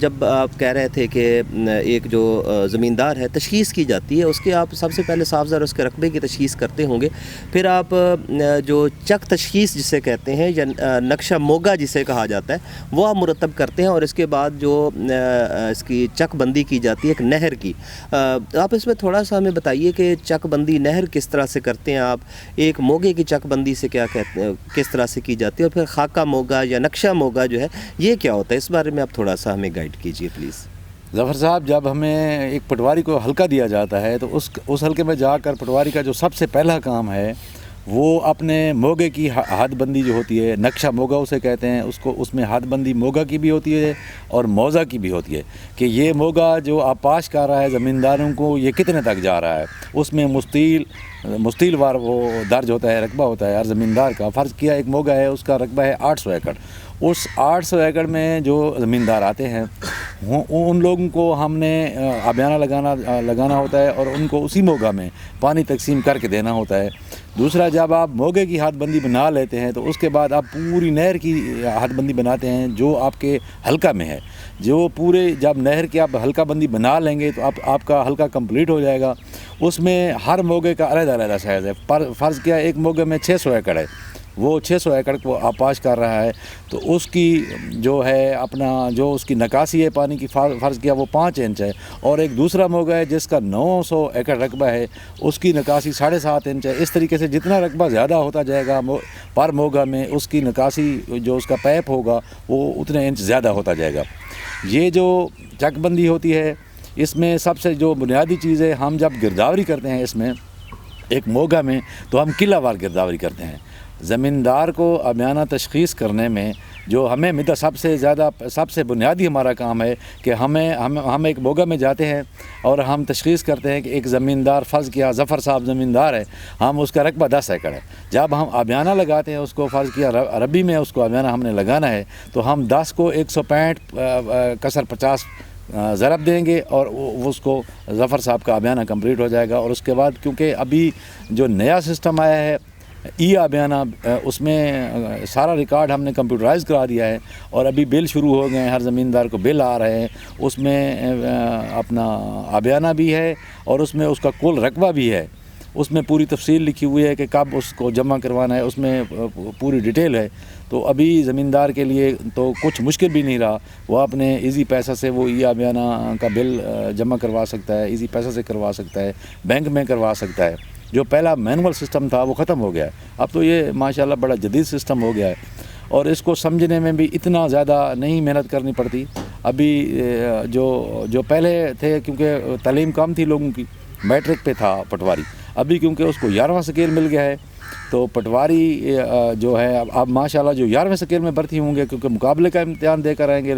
جب آپ کہہ رہے تھے کہ ایک جو زمیندار ہے تشخیص کی جاتی ہے اس کے آپ سب سے پہلے صاف زر اس کے رقبے کی تشخیص کرتے ہوں گے، پھر آپ جو چک تشخیص جسے کہتے ہیں یا نقشہ موگا جسے کہا جاتا ہے وہ آپ مرتب کرتے ہیں، اور اس کے بعد جو اس کی چک بندی کی جاتی ہے ایک نہر کی، آپ اس میں تھوڑا سا ہمیں بتائیے کہ چک بندی نہر کس طرح سے کرتے ہیں آپ، ایک موگے کی چک بندی سے کیا کہتے ہیں، کس طرح سے کی جاتی ہے، اور پھر خاکہ موگا یا نقشہ موگا جو ہے یہ کیا ہوتا ہے، اس بارے میں آپ تھوڑا سا ہمیں گائیڈ کیجیے پلیز۔ ظفر صاحد، جب ہمیں ایک پٹواری کو حلقہ دیا جاتا ہے تو اس حلقے میں جا کر پٹواری کا جو سب سے پہلا کام ہے وہ اپنے موگے کی حد بندی جو ہوتی ہے، نقشہ موگا اسے کہتے ہیں، اس میں حد بندی موگا کی بھی ہوتی ہے اور موزہ کی بھی ہوتی ہے کہ یہ موگا جو آپاش کر رہا ہے زمینداروں کو یہ کتنے تک جا رہا ہے، اس میں مستیل وار وہ درج ہوتا ہے، رقبہ ہوتا ہے ہر زمیندار کا۔ فرض کیا ایک موگا ہے، اس کا رقبہ ہے 800 ایکڑ، اس 800 ایکڑ میں جو زمیندار آتے ہیں ان لوگوں کو ہم نے آبیانہ لگانا ہوتا ہے اور ان کو اسی موگا میں پانی تقسیم کر کے دینا ہوتا ہے۔ دوسرا، جب آپ موگے کی حد بندی بنا لیتے ہیں تو اس کے بعد آپ پوری نہر کی حد بندی بناتے ہیں جو آپ کے حلقہ میں ہے، جو پورے جب نہر کی آپ حلقہ بندی بنا لیں گے تو آپ کا حلقہ کمپلیٹ ہو جائے گا۔ اس میں ہر موگے کا علیحدہ سائز ہے۔ فرض کیا ایک موگے میں 600 ایکڑ ہے، وہ 600 ایکڑ کو آپاش کر رہا ہے تو اس کی جو ہے جو اس کی نکاسی ہے پانی کی، فرض کیا وہ 5 انچ ہے، اور ایک دوسرا موگا ہے جس کا 900 ایکڑ رقبہ ہے، اس کی نکاسی 7.5 انچ ہے۔ اس طریقے سے جتنا رقبہ زیادہ ہوتا جائے گا پر موگا میں اس کی نکاسی جو اس کا پیپ ہوگا وہ اتنے انچ زیادہ ہوتا جائے گا۔ یہ جو چک بندی ہوتی ہے اس میں سب سے جو بنیادی چیز ہے، ہم جب گرداوری کرتے ہیں اس میں ایک موگا میں تو ہم قلعہ وار گرداوری کرتے ہیں۔ زمیندار کو آبیانہ تشخیص کرنے میں جو ہمیں سب سے بنیادی ہمارا کام ہے کہ ہم ایک موگا میں جاتے ہیں اور ہم تشخیص کرتے ہیں کہ ایک زمیندار، فرض کیا ظفر صاحب زمیندار ہے، ہم اس کا رقبہ 10 ایکڑ ہے۔ جب ہم آبیانہ لگاتے ہیں اس کو، فرض کیا ربی میں اس کو آبیانہ ہم نے لگانا ہے تو ہم 10 کو 165/50 ضرب دیں گے اور اس کو ظفر صاحب کا آبیانہ کمپلیٹ ہو جائے گا۔ اور اس کے بعد کیونکہ ابھی جو نیا سسٹم آیا ہے ای آبیانہ، اس میں سارا ریکارڈ ہم نے کمپیوٹرائز کرا دیا ہے اور ابھی بل شروع ہو گئے ہیں، ہر زمیندار کو بل آ رہے ہیں، اس میں اپنا آبیانہ بھی ہے اور اس میں اس کا کل رقبہ بھی ہے، اس میں پوری تفصیل لکھی ہوئی ہے کہ کب اس کو جمع کروانا ہے، اس میں پوری ڈیٹیل ہے۔ تو ابھی زمیندار کے لیے تو کچھ مشکل بھی نہیں رہا، وہ اپنے ایزی پیسہ سے وہ ای آبیانہ کا بل جمع کروا سکتا ہے، ایزی پیسہ سے کروا سکتا ہے، بینک میں کروا سکتا ہے۔ جو پہلا مینول سسٹم تھا وہ ختم ہو گیا ہے، اب تو یہ ماشاءاللہ بڑا جدید سسٹم ہو گیا ہے اور اس کو سمجھنے میں بھی اتنا زیادہ نہیں محنت کرنی پڑتی۔ ابھی جو پہلے تھے، کیونکہ تعلیم کم تھی لوگوں کی، میٹرک پہ تھا پٹواری، ابھی کیونکہ اس کو 11واں سکیل مل گیا ہے تو پٹواری جو ہے اب ماشاءاللہ جو 11ویں سکیل میں بھرتی ہوں گے، کیونکہ مقابلے کا امتحان دے کر آئیں گے،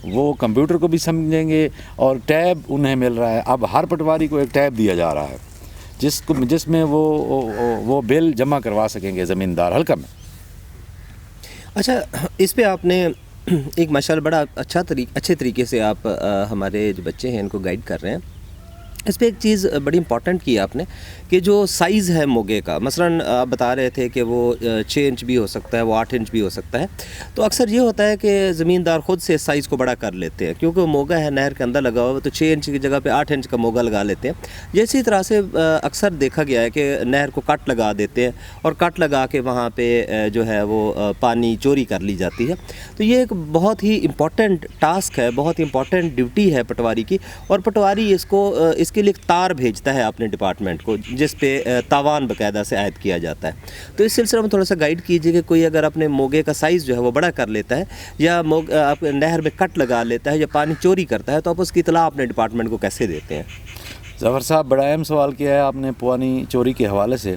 وہ کمپیوٹر کو بھی سمجھیں گے اور ٹیب انہیں مل رہا ہے۔ اب ہر پٹواری کو ایک ٹیب دیا جا رہا ہے جس میں وہ بل جمع کروا سکیں گے زمیندار حلقہ میں۔ اچھا، اس پہ آپ نے ایک ماشاءاللہ بڑا اچھے طریقے سے آپ ہمارے جو بچے ہیں ان کو گائیڈ کر رہے ہیں۔ اس پہ ایک چیز بڑی امپورٹنٹ کی آپ نے کہ جو سائز ہے موگے کا، مثلاً آپ بتا رہے تھے کہ وہ 6 انچ بھی ہو سکتا ہے، وہ 8 انچ بھی ہو سکتا ہے، تو اکثر یہ ہوتا ہے کہ زمیندار خود سے سائز کو بڑا کر لیتے ہیں کیونکہ وہ موگا ہے نہر کے اندر لگا ہوا ہے، تو 6 انچ کی جگہ پہ 8 انچ کا موگا لگا لیتے ہیں۔ اسی طرح سے اکثر دیکھا گیا ہے کہ نہر کو کٹ لگا دیتے ہیں اور کٹ لگا کے وہاں پہ جو ہے وہ پانی چوری کر لی جاتی ہے۔ تو یہ ایک بہت ہی امپورٹنٹ ٹاسک ہے، بہت ہی امپورٹنٹ ڈیوٹی ہے پٹواری کی، اور پٹواری اس کے لیے ایک تار بھیجتا ہے اپنے ڈپارٹمنٹ کو جس پہ تاوان باقاعدہ سے عائد کیا جاتا ہے۔ تو اس سلسلے میں تھوڑا سا گائیڈ کیجیے کہ کوئی اگر اپنے موگے کا سائز جو ہے وہ بڑا کر لیتا ہے یا آپ نہر میں کٹ لگا لیتا ہے یا پانی چوری کرتا ہے تو آپ اس کی اطلاع اپنے ڈپارٹمنٹ کو کیسے دیتے ہیں؟ ظفر صاحب، بڑا اہم سوال کیا ہے آپ نے پانی چوری کے حوالے سے۔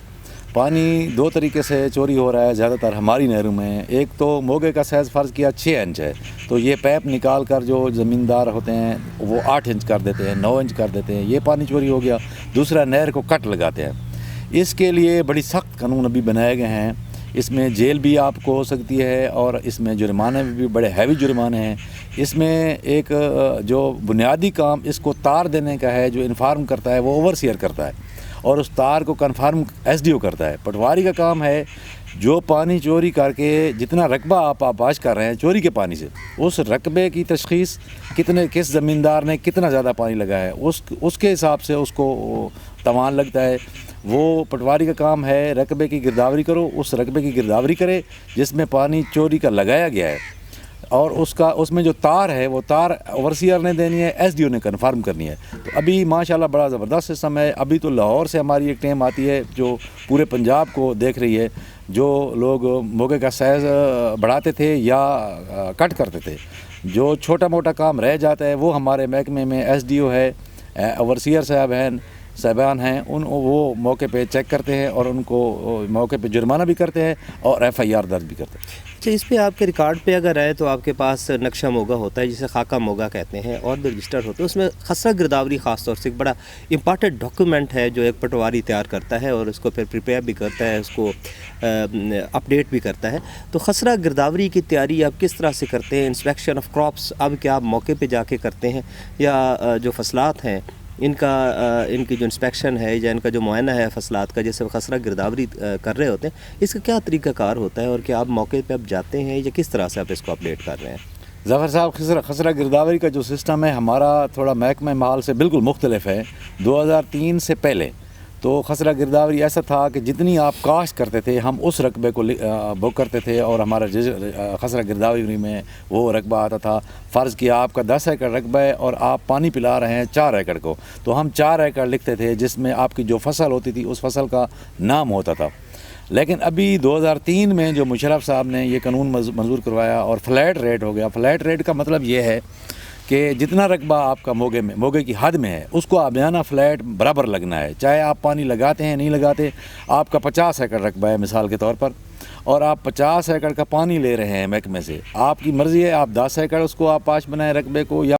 پانی 2 طریقے سے چوری ہو رہا ہے زیادہ تر ہماری نہروں میں۔ ایک تو موگے کا سائز فرض کیا 6 انچ ہے تو یہ پیپ نکال کر جو زمیندار ہوتے ہیں وہ 8 انچ کر دیتے ہیں، 9 انچ کر دیتے ہیں، یہ پانی چوری ہو گیا۔ دوسرا، نہر کو کٹ لگاتے ہیں۔ اس کے لیے بڑی سخت قانون ابھی بنائے گئے ہیں، اس میں جیل بھی آپ کو ہو سکتی ہے اور اس میں جرمانے بھی بڑے ہیوی جرمانے ہیں۔ اس میں ایک جو بنیادی کام اس کو تار دینے کا ہے، جو انفارم کرتا ہے وہ اوور سیئر کرتا ہے اور اس تار کو کنفرم ایس ڈی او کرتا ہے۔ پٹواری کا کام ہے جو پانی چوری کر کے جتنا رقبہ آپ آباش کر رہے ہیں چوری کے پانی سے، اس رقبے کی تشخیص کس زمیندار نے کتنا زیادہ پانی لگایا ہے اس کے حساب سے اس کو توان لگتا ہے۔ وہ پٹواری کا کام ہے رقبے کی گرداوری کرو، اس رقبے کی گرداوری کرے جس میں پانی چوری کا لگایا گیا ہے، اور اس میں جو تار ہے وہ تار اوورسیئر نے دینی ہے، ایس ڈی او نے کنفرم کرنی ہے۔ تو ابھی ماشاءاللہ بڑا زبردست سسٹم ہے۔ ابھی تو لاہور سے ہماری ایک ٹیم آتی ہے جو پورے پنجاب کو دیکھ رہی ہے، جو لوگ موگے کا سائز بڑھاتے تھے یا کٹ کرتے تھے، جو چھوٹا موٹا کام رہ جاتا ہے وہ ہمارے محکمے میں ایس ڈی او ہے، اوورسیئر صاحبان ہیں، وہ موقع پہ چیک کرتے ہیں اور ان کو موقع پہ جرمانہ بھی کرتے ہیں اور ایف آئی آر درج بھی کرتے ہیں۔ اچھا، اس پہ آپ کے ریکارڈ پہ اگر آئے تو آپ کے پاس نقشہ موگا ہوتا ہے جسے خاکہ موگا کہتے ہیں، اور بھی رجسٹر ہوتے ہیں، اس میں خسرہ گرداوری خاص طور سے ایک بڑا امپارٹنٹ ڈاکیومنٹ ہے جو ایک پٹواری تیار کرتا ہے اور اس کو پھر پریپیئر بھی کرتا ہے، اس کو اپڈیٹ بھی کرتا ہے۔ تو خسرہ گرداوری کی تیاری آپ کس طرح سے کرتے ہیں؟ انسپیکشن آف کراپس اب کیا آپ موقع پہ جا کے کرتے ہیں، یا جو فصلات ہیں ان کی جو انسپیکشن ہے یا ان کا جو معائنہ ہے فصلات کا، جیسے خسرہ گرداوری کر رہے ہوتے ہیں، اس کا کیا طریقہ کار ہوتا ہے، اور کیا آپ موقع پہ اب جاتے ہیں یا کس طرح سے آپ اس کو اپڈیٹ کر رہے ہیں؟ ظفر صاحب، خسرہ گرداوری کا جو سسٹم ہے ہمارا تھوڑا محکمہ مال سے بالکل مختلف ہے۔ 2003 سے پہلے تو خسرہ گرداوری ایسا تھا کہ جتنی آپ کاشت کرتے تھے ہم اس رقبے کو بک کرتے تھے، اور ہمارا خسرہ گرداوری میں وہ رقبہ آتا تھا۔ فرض کیا آپ کا 10 ایکڑ رقبہ ہے اور آپ پانی پلا رہے ہیں 4 ایکڑ کو، تو ہم 4 ایکڑ لکھتے تھے جس میں آپ کی جو فصل ہوتی تھی اس فصل کا نام ہوتا تھا۔ لیکن ابھی 2003 میں جو مشرف صاحب نے یہ قانون منظور کروایا اور فلیٹ ریٹ ہو گیا۔ فلیٹ ریٹ کا مطلب یہ ہے کہ جتنا رقبہ آپ کا موگے کی حد میں ہے اس کو آبیانہ فلیٹ برابر لگنا ہے، چاہے آپ پانی لگاتے ہیں نہیں لگاتے۔ آپ کا 50 ایکڑ رقبہ ہے مثال کے طور پر، اور آپ 50 ایکڑ کا پانی لے رہے ہیں محکمے سے، آپ کی مرضی ہے آپ 10 ایکڑ اس کو آپ پاش بنائیں رقبے کو، یا